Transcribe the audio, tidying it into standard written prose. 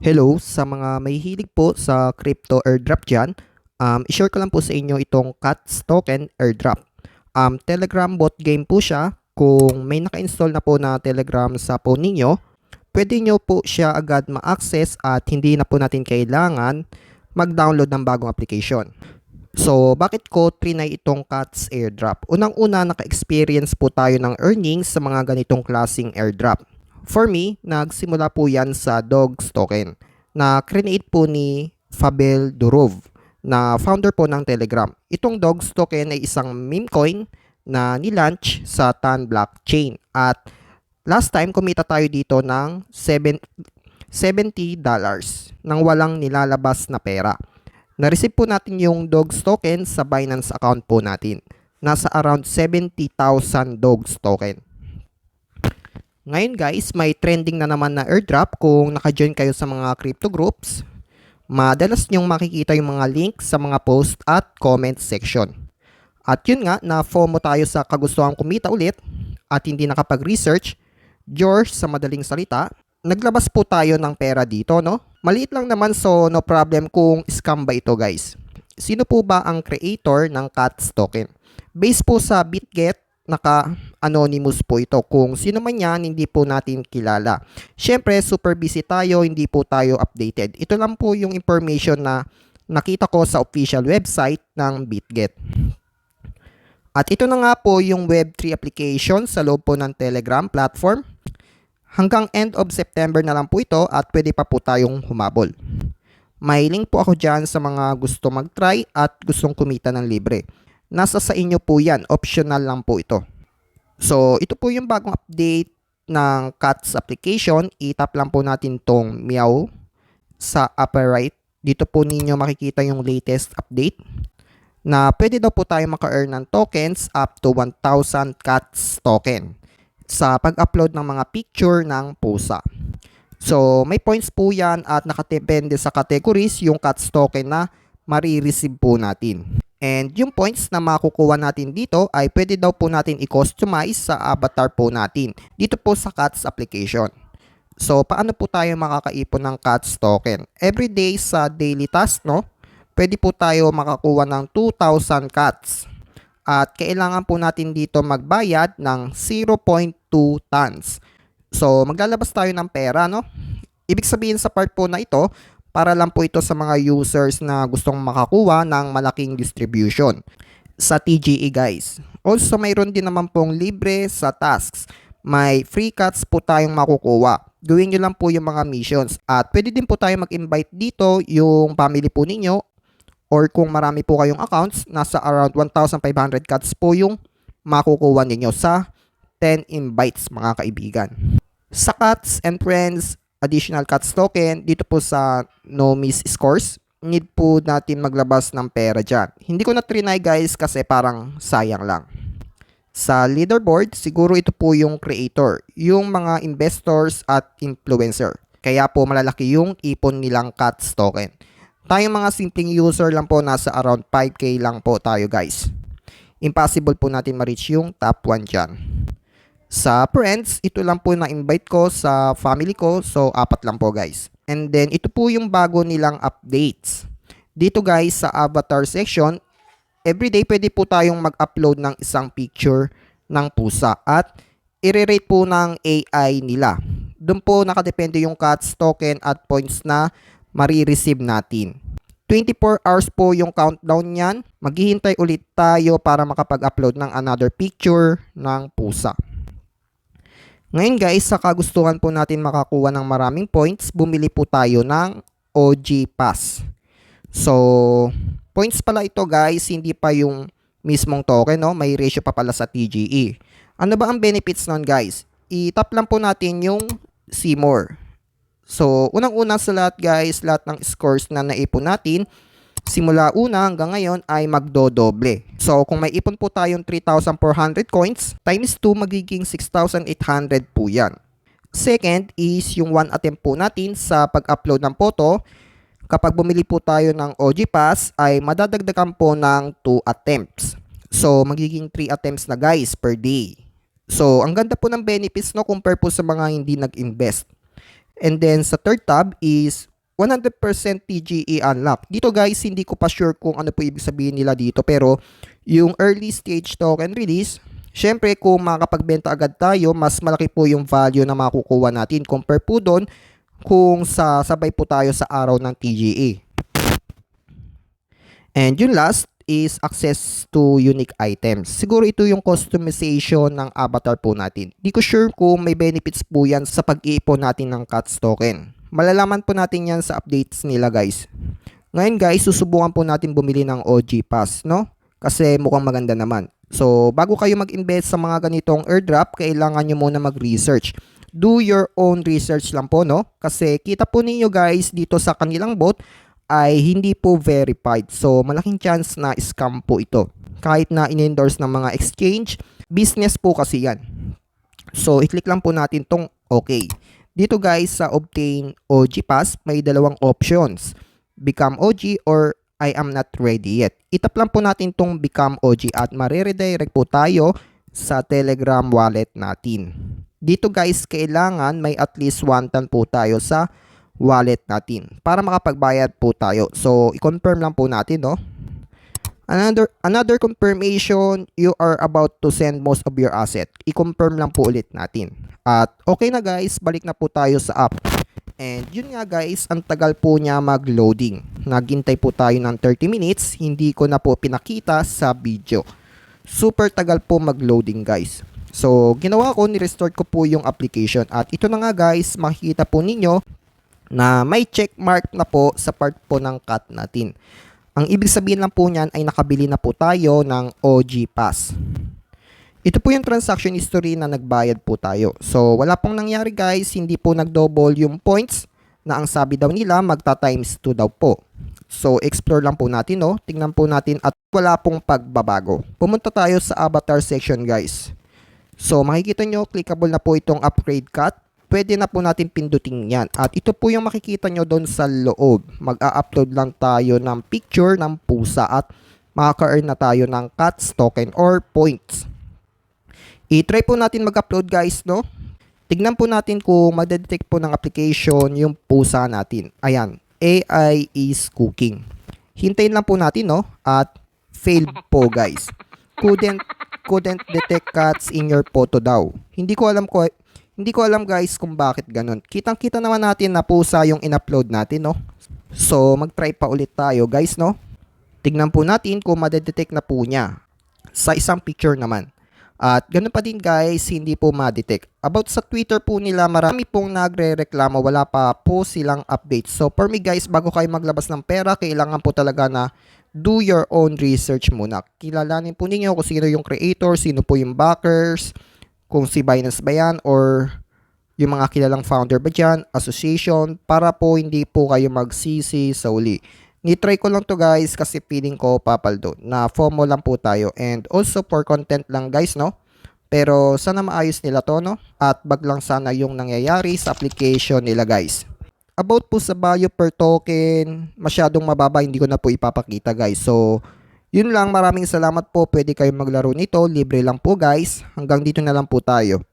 Hello sa mga may hilig po sa crypto airdrop dyan. I-share ko lang po sa inyo itong CATS token airdrop. Telegram bot game po siya. Kung may naka-install na po na Telegram sa phone ninyo, pwede nyo po siya agad ma-access at hindi na po natin kailangan mag-download ng bagong application. So, bakit ko trinay itong CATS airdrop? Unang-una, naka-experience po tayo ng earnings sa mga ganitong klaseng airdrop. For me, nagsimula po yan sa Dogs token na create po ni Fabel Durov na founder po ng Telegram. Itong Dogs token ay isang meme coin na nilaunch sa Tan blockchain at last time kumita tayo dito ng $70 nang walang nilalabas na pera. Na-receive po natin yung Dogs token sa Binance account po natin. Nasa around 70,000 Dogs token. Ngayon guys, may trending na naman na airdrop. Kung naka-join kayo sa mga crypto groups, madalas nyong makikita yung mga link sa mga post at comment section. At yun nga, na-FOMO tayo sa kagustuhan kumita ulit at hindi nakapag-research. George, sa madaling salita, naglabas po tayo ng pera dito, no? Maliit lang naman, so no problem kung scam ba ito guys. Sino po ba ang creator ng CATS token? Based po sa BitGet, naka-anonymous po ito. Kung sino man yan, hindi po natin kilala. Syempre, super busy tayo, hindi po tayo updated. Ito lang po yung information na nakita ko sa official website ng BitGet. At ito na nga po yung Web3 application sa loob po ng Telegram platform. Hanggang end of September na lang po ito at pwede pa po tayong humabol. May link po ako dyan sa mga gusto mag-try at gustong kumita ng libre. Nasa sa inyo po yan, optional lang po ito. So, ito po yung bagong update ng CATS application. I-tap lang po natin tong meow sa upper right. Dito po ninyo makikita yung latest update na pwede daw po tayo maka-earn ng tokens up to 1,000 CATS token sa pag-upload ng mga picture ng pusa. So, may points po yan at nakadepende sa categories yung CATS token na marireceive po natin. And yung points na makukuha natin dito ay pwede daw po natin i-customize sa avatar po natin dito po sa CATS application. So, paano po tayo makakaipon ng CATS token? Everyday sa daily task, no? Pwede po tayo makakuha ng 2,000 CATS. At kailangan po natin dito magbayad ng 0.2 tons. So, maglalabas tayo ng pera, no? Ibig sabihin sa part po na ito, para lang po ito sa mga users na gustong makakuha ng malaking distribution sa TGE guys. Also, mayroon din naman pong libre sa tasks. May free cuts po tayong makukuha. Gawin nyo lang po yung mga missions. At pwede din po tayo mag-invite dito yung family po ninyo. Or kung marami po kayong accounts, nasa around 1,500 cuts po yung makukuha ninyo sa 10 invites mga kaibigan. Sa cuts and friends, additional CATS token, dito po sa no miss scores, need po natin maglabas ng pera dyan. Hindi ko na trinay guys kasi parang sayang lang. Sa leaderboard, siguro ito po yung creator, yung mga investors at influencer. Kaya po malalaki yung ipon nilang CATS token. Tayong mga simpleng user lang po, nasa around 5K lang po tayo guys. Impossible po natin ma-reach yung top 1 dyan. Sa friends, ito lang po na-invite ko sa family ko. So, 4 lang po guys. And then, ito po yung bago nilang updates. Dito guys, sa avatar section, everyday pwede po tayong mag-upload ng isang picture ng pusa. At i-rate po ng AI nila. Doon po nakadepende yung CATS token at points na marireceive natin. 24 hours po yung countdown niyan. Maghihintay ulit tayo para makapag-upload ng another picture ng pusa. Ngayon guys, sa kagustuhan po natin makakuha ng maraming points, bumili po tayo ng OG Pass. So, points pala ito guys, hindi pa yung mismong token, no? May ratio pa pala sa TGE. Ano ba ang benefits nun guys? I-tap lang po natin yung see more. So, unang-una sa lahat guys, lahat ng scores na naipon natin, simula una hanggang ngayon ay magdodoble. So, kung may ipon po tayong 3,400 coins, times 2 magiging 6,800 po yan. Second is yung one attempt po natin sa pag-upload ng photo. Kapag bumili po tayo ng OG Pass, ay madadagdagan po ng 2 attempts. So, magiging 3 attempts na guys per day. So, ang ganda po ng benefits no compare po sa mga hindi nag-invest. And then sa third tab is 100% TGE unlock. Dito guys, hindi ko pa sure kung ano po ibig sabihin nila dito, pero yung early stage token release, syempre kung makapagbenta agad tayo, mas malaki po yung value na makukuha natin compare po doon kung sabay po tayo sa araw ng TGE. And yung last is access to unique items. Siguro ito yung customization ng avatar po natin. Di ko sure kung may benefits po yan sa pag-iipon natin ng CATS token. Malalaman po natin yan sa updates nila guys. Ngayon guys, susubukan po natin bumili ng OG Pass, no? Kasi mukhang maganda naman. So, bago kayo mag-invest sa mga ganitong airdrop, kailangan nyo muna mag-research. Do your own research lang po, no? Kasi kita po ninyo guys dito sa kanilang bot ay hindi po verified. So, malaking chance na scam po ito. Kahit na in-endorse ng mga exchange, business po kasi yan. So, i-click lang po natin tong okay. Dito guys, sa obtain OG Pass, may dalawang options. Become OG or I am not ready yet. Itap lang po natin tong Become OG at mareredirect po tayo sa Telegram wallet natin. Dito guys, kailangan may at least 1 tan po tayo sa wallet natin para makapagbayad po tayo. So, i-confirm lang po natin, no? Another confirmation, you are about to send most of your asset. I-confirm lang po ulit natin. At okay na guys, balik na po tayo sa app. And yun nga guys, ang tagal po niya mag-loading. Naghintay po tayo ng 30 minutes, hindi ko na po pinakita sa video. Super tagal po mag-loading guys. So, ginawa ko, ni-restart ko po yung application. At ito na nga guys, makikita po ninyo na may check mark na po sa part po ng cut natin. Ang ibig sabihin lang po niyan ay nakabili na po tayo ng OG Pass. Ito po yung transaction history na nagbayad po tayo. So, wala pong nangyari guys, hindi po nag-double yung points na ang sabi daw nila magta-times 2 daw po. So, explore lang po natin, no? Tingnan po natin at wala pong pagbabago. Pumunta tayo sa avatar section guys. So, makikita nyo, clickable na po itong upgrade cut. Pwede na po natin pindutin yan. At ito po yung makikita nyo doon sa loob. Mag-a-upload lang tayo ng picture ng pusa at makaka-earn na tayo ng CATS token or points. I-try po natin mag-upload guys, no? Tignan po natin kung mag-detect po ng application yung pusa natin. Ayan, AI is cooking. Hintayin lang po natin, no? At failed po guys. Couldn't detect cats in your photo daw. Hindi ko alam guys kung bakit ganun. Kitang-kita naman natin na pusa yung in-upload natin, no? So, mag-try pa ulit tayo guys, no? Tignan po natin kung madedetect na po niya sa isang picture naman. At ganun pa din guys, hindi po ma-detect. About sa Twitter po nila, marami pong nagre-reklamo, wala pa po silang update. So for me guys, bago kayo maglabas ng pera, kailangan po talaga na do your own research muna. Kilalanin po ninyo kung sino yung creator, sino po yung backers, kung si Binance ba yan, or yung mga kilalang founder ba dyan, association, para po hindi po kayo magsisi sa uli. Ni-try ko lang to guys kasi feeling ko papaldo na FOMO lang po tayo and also for content lang guys, no? Pero sana maayos nila to, no? At bag lang sana yung nangyayari sa application nila guys. About po sa value per token, masyadong mababa, hindi ko na po ipapakita guys. So, yun lang, maraming salamat po. Pwede kayong maglaro nito, libre lang po guys. Hanggang dito na lang po tayo.